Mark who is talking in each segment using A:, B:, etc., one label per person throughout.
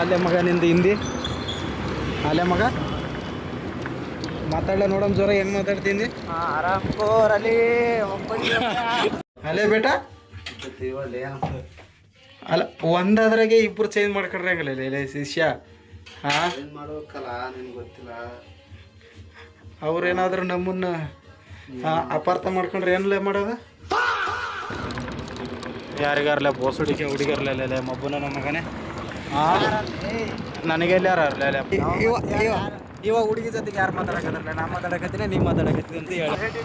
A: ಅಲ್ಲೇ ಮಗ ನಿಂದು ಹಿಂದಿ ಅಲ್ಲೇ ಮಗ ಮಾತಾಡಲ ನೋಡಮ್ ಜೋರ ಹೆಂಗ್ ಮಾತಾಡ್ತೀನಿ
B: ಆರಾಮ್ ಕೋರಲ್ಲಿ
A: ಅಲ್ಲೇ ಬೇಟ ಅಲ್ಲ ಒಂದಾದ್ರಾಗೆ ಇಬ್ರು ಚೇಂಜ್ ಮಾಡ್ಕೊಂಡ್ರೆ ಹಂಗಲ್ಲ ಶಿಷ್ಯ ಹಾಂ
B: ಮಾಡ್ಬೇಕಲ್ಲ ನಿನ್ಗೆ ಗೊತ್ತಿಲ್ಲ.
A: ಅವ್ರೇನಾದ್ರೂ ನಮ್ಮನ್ನ ಅಪಾರ್ಥ ಮಾಡ್ಕೊಂಡ್ರೆ ಏನ್ಲೇ ಮಾಡೋದು ಯಾರಿಗಾರಲ್ಲ ಬೋಸ್ ಹುಡುಗಿರ್ಲೇ ಮಬ್ಬನ ನಮ್ಮ ಮಗನೇ ನನಗೆ ಎಲ್ಲಾರ ಇವಾಗ ಹುಡುಗಿ ಜೊತೆಗೆ ಯಾರು ಮಾತಾಡಕತ್ತಿರಲ್ಲ ನಾ ಮಾತಾಡಕತ್ತೀನಿ ನೀವು ಮಾತಾಡಕತ್ತೀನಿ ಅಂತ ಹೇಳಿ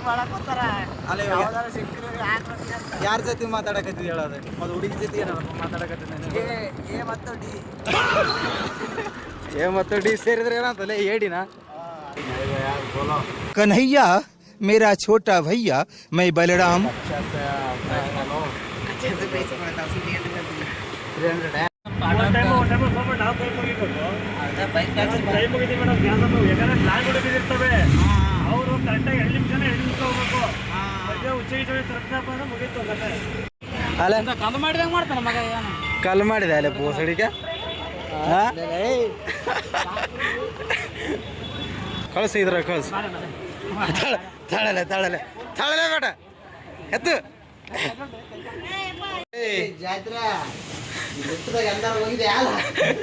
A: ಅಲ್ಲ ಯಾರ ಜೊತೆ ಮಾತಾಡಕತ್ತಿದ್ ಹೇಳೋದು ಮತ್ತು ಹುಡುಗಿ ಜೊತೆ ಏನಲ್ಲ ಮಾತಾಡಕತ್ತೀನಿ ಏ ಮತ್ತು ಡಿ ಸೇರಿದ್ರೆ ಏನಂತಲ್ಲ ಹೇಳಿನ
C: कन्हैया मेरा छोटा भैया मैं बलराम
A: ಅಲ್ಲ
B: ಕಲ್ ಮಾಡಿದಂಗೆ ಮಾಡ್ತಾನೆ ಮಗ
A: ಕಲ್ ಮಾಡಿದೆ ಅಲ್ಲೇ ಬೋಸಡಿಗೆ ಕಳಿಸಿ ಇದ್ರ ಕಳ್ಸಿ ತಾಳಲೆ ತಾಳಲೆ ತಾಳಲೆ ಬೇಡ ಎತ್ತು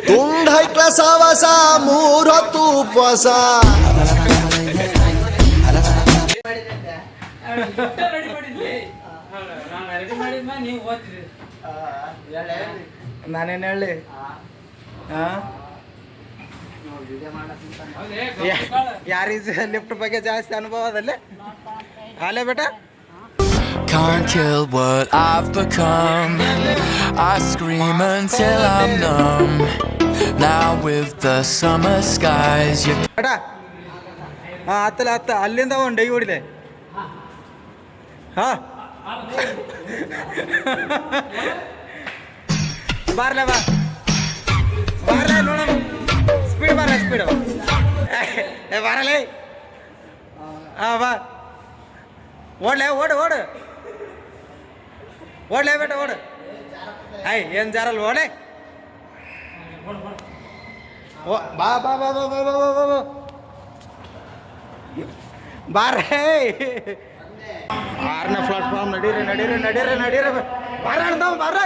C: ತುಂಡ ಕ್ಲಾಸ ವಸ ಮೂರೊತ್ತು ಉಪವಾಸ
A: ನಾನೇನು ಹೇಳಿ ಯಾರೀಸ್ ಲಿಫ್ಟ್ ಬಗ್ಗೆ ಜಾಸ್ತಿ ಅನುಭವ ಅದಲ್ಲೇ ಅಲ್ಲೇ ಬೇಟ
D: Can't kill what I've become. I scream until I'm numb. Now with the summer skies you
A: ಬೇಟ ಹಾಂ ಹತ್ತಲ್ಲ ಅಲ್ಲಿಂದ ಒಂದು ಡೈ ಹೊಡಿದೆ ಹಾಂ ಬಾರ್ಲೆ ಬಾರ್ಲೆ ನೋಡೋಣ ಸ್ಪೀಡ್ ಬಾರ ಸ್ಪೀಡು ಬಾರಲೇ ಹಾಂ ಬಾ ಓಡ್ಲೆ ಓಡು ಓಡ್ಲೇ ಬೇಟ ಓಡು ಏನು ಜಾರಲ್ಲ ಓಡೆ ಓ ಬಾ ಬಾ ಬಾ ಬಾ ಬಾ ಬಾ ಬಾ ಬಾ ಬಾರೇ 6ನೇ ಪ್ಲಾಟ್ಫಾರ್ಮ್ ನಡೀರಿ ಬಾರ ಅಣ್ಣ ಬಾರ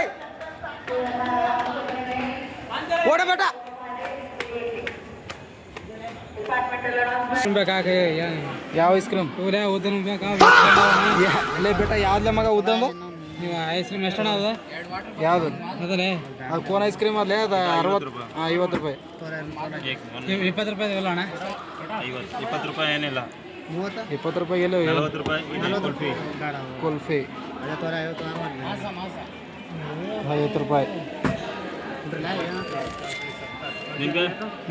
A: ಓಡ ಬೇಟ ಬೇಕಾಗ ಯಾವ ಐಸ್ ಕ್ರೀಮ್ ಉದ್ದನ ಬೇಕಾ ಅಲ್ಲೇ ಬೇಟ ಯಾವ್ದಲೇ ಮಗ ಉದ್ದಂದು ನೀವು ಐಸ್ ಕ್ರೀಮ್ ಎಷ್ಟಣ್ಣ ಅದ ಯಾವುದು ಅದಲ್ಲೇ ಅದು ಕೋನ್ ಐಸ್ ಕ್ರೀಮ್ ಅಲ್ಲೇ ಅದು 50 ರೂಪಾಯಿ 20 ರೂಪಾಯಿ ಇಲ್ಲ ಅಣ್ಣ
E: 20 ರೂಪಾಯಿ ಏನಿಲ್ಲ
A: 20 ರೂಪಾಯಿ ಎಲ್ಲ
E: 40 ರೂಪಾಯಿ
A: ಕುಲ್ಫಿ 50 ರೂಪಾಯಿ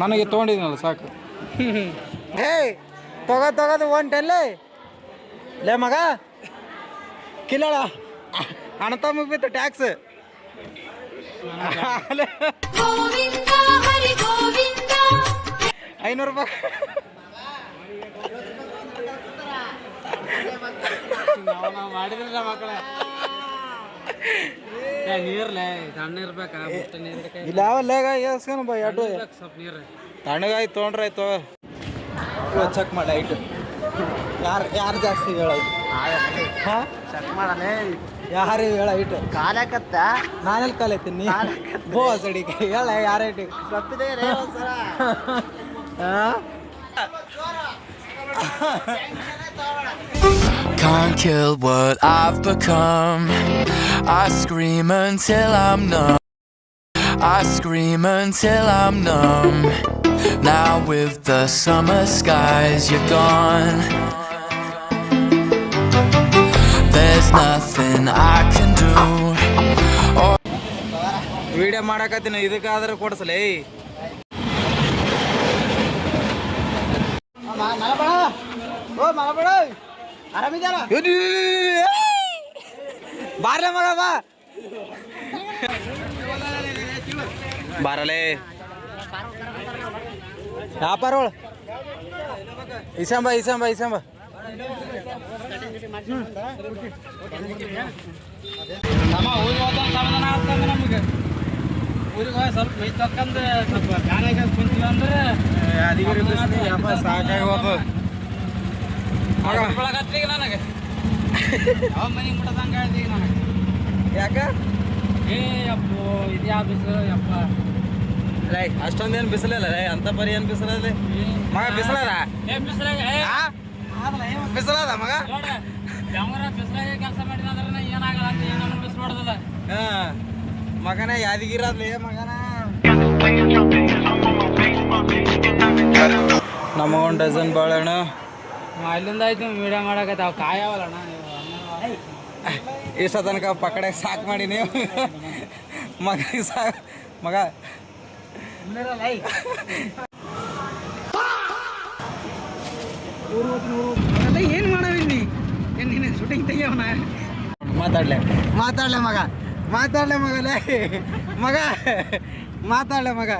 A: ನನಗೆ ತೊಗೊಂಡಿದ್ದೀನಲ್ಲ ಸಾಕು ಹೇ ತಗೋದು ಒಂಟಲ್ಲೇ ಲೇ ಮಗ ಕಿಲ್ಲಳ ಅಣತ ಮುಗಿಬಿತ್ತು ಟ್ಯಾಕ್ಸ್ 500 ರೂಪಾಯಿ ಮಾಡಿದ್ರಲ್ಲ ಮಕ್ಕಳ ನೀರ್ಲೆ ತಣ್ಣ ಇರ್ಬೇಕಾ ಇಲ್ಲ ಯಾವಲ್ಲೇಗ ಎಸ್ಕೊನ ಬಾ ಎರಡು ಸ್ವಲ್ಪ ನೀರು ತಣ್ಣಗಾಯ್ತು ತೊಗೊಂಡ್ರೆ ಆಯ್ತು ಚೆಕ್ ಮಾಡಿ ಐಟು ಯಾರು ಜಾಸ್ತಿ ಹೇಳೋದು ಹಾಂ
B: ಚೆಕ್ ಮಾಡಲೇ
A: ಯಾರು ಹೇಳ ಐಟು
B: ಕಾಲಕತ್ತ
A: ನಾನೆಲ್ಲಿ ಕಾಲೈತೀನಿ ಬೋ ಸಡಿಗೆ ಹೇಳ ಯಾರ ಐಟು
B: ಗೊತ್ತಿದೆ ಒಂದ್ಸಲ
A: ಹಾಂ
D: can't kill what I've become. I scream until I'm numb. I scream until I'm numb. Now with the summer skies you're gone. There's nothing I can do.
A: Video ಮಾಡಕತ್ತೀನಿ ಇದಕ್ಕಾದ್ರೆ ಕೊಡ್ಸಲೇ ಮಲಬೇಡ ಆರಾಮಿದ್ಯಾರ ಬಾರ್ಲೆ ಮಗ ಬಾ ಬಾರಲೇ ವ್ಯಾಪಾರೋಳು ಇಸಂಬ ಊರಿಗೆ ಹೋಗಿ ಸ್ವಲ್ಪ ಮೈ ತಕ್ಕಂದು ಸ್ವಲ್ಪ ಗಾನಾಗ ಕುಂತೀವಿ ಅಂದ್ರೆ ಯಾದಗಿರಿ ಬಿಸಿಲು ಯಪ್ಪ ಸಾಕಾಗಿ ಹೋಗ್ತದೆ ಮಗ ನನಗೆ ಯಾವ ಮನೆಗೆ ಮುಟ್ಟದಂಗೆ ಹೇಳ್ತೀವಿ ನನಗೆ ಯಾಕೆ ಏ ಅಪ್ಪು ಇದು ಯಾವ ಬಿಸಿಲು ಯಪ್ಪ ರೈ ಅಷ್ಟೊಂದೇನು ಬಿಸಿಲಿಲ್ಲ ರೈ ಅಂತ ಪರಿ ಏನು ಬಿಸಿಲಲ್ಲಿ ಮಗ ಬಿಸಿಲದ ಬಿಸಿಲದ ಮಗ ಬಿಸಿಲಾಗ ಕೆಲಸ ಮಾಡಿದ್ರೆ ಏನಾಗಲ್ಲ ಅಂತ ಏನೋ ಬಿಸಿಲು ಮಾಡೋದಿಲ್ಲ ಹಾಂ ಮಗನ ಯಾದಗಿರದ್ಲಿ ಮಗನ ನಮಗೊಂದು ಡಜನ್ ಬಾಳೆಹಣ್ಣ ಅಲ್ಲಿಂದ ಆಯ್ತು ವಿಡಿಯೋ ಮಾಡಕತ್ತ ಅವು ಕಾಯವಲ್ಲ ಇಷ್ಟ ತನಕ ಪಕಡೆ ಸಾಕು ಮಾಡಿ ನೀವು ಮಗ ಸಾಕು ಮಗ ಏನು ಮಾಡವಿನಿ ನೀನು ಶೂಟಿಂಗ್ ತೆಗಿಯವನ ಮಾತಾಡ್ಲೆ ಮಗ ಮಾತಾಡ್ಲೆ ಮಗಲೇ ಮಗ ಮಾತಾಡ್ಲೆ ಮಗ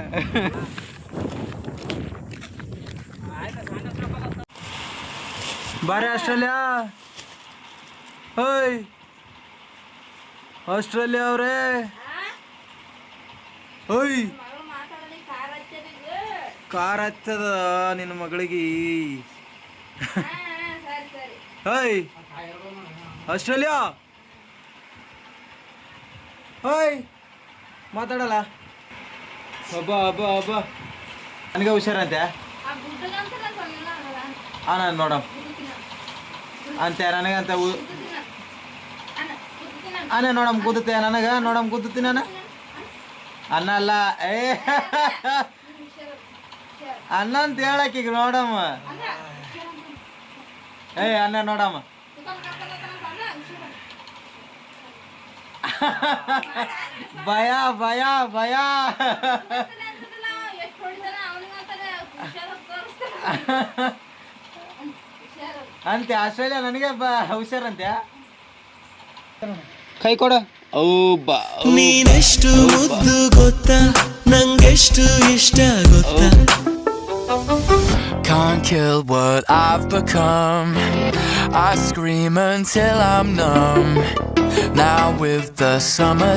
A: ಬಾರೆ ಆಸ್ಟ್ರೇಲಿಯಾ ಹೋಯ್ ಆಸ್ಟ್ರೇಲಿಯಾ ಅವ್ರೆ ಹೋಯ್ ಕಾರ್ ಹತ್ತದ ನಿನ್ನ ಮಗಳಿಗೆ ಹೋಯ್ ಆಸ್ಟ್ರೇಲಿಯಾ ಹೋಯ್ ಮಾತಾಡಲ್ಲ ಹಬ್ಬ ನನಗೆ ಹುಷಾರಂತೆ ನಾನು ನೋಡಮ್ ಅಂತೆ ನನಗಂತ ಅನೇ ನೋಡಮ್ ಕೂದುತ್ತೆ ನನಗೆ ನೋಡಮ್ ಕೂದುತ್ತೀನಿ ನಾನು ಅನ್ನ ಅಲ್ಲ ಅನ್ನ ಅಂತ ಹೇಳಕ್ಕೀಗ ನೋಡಮ್ಮ ಅನ್ನ ನೋಡಮ್ಮ ಭಯ ಭಯ ಭಯ ಅಂತೆ ಆಸ್ಟ್ರೇಲಿಯಾ ನನಗೆ ಹುಷಾರಂತೆ ಕೈ ಕೊಡ
F: ನೀನೆಷ್ಟು ಮುದ್ದು ಗೊತ್ತಾ ನಂಗೆಷ್ಟು ಇಷ್ಟ ಗೊತ್ತಾ
D: Can't kill what I've become. I scream until I'm numb. Now with the summer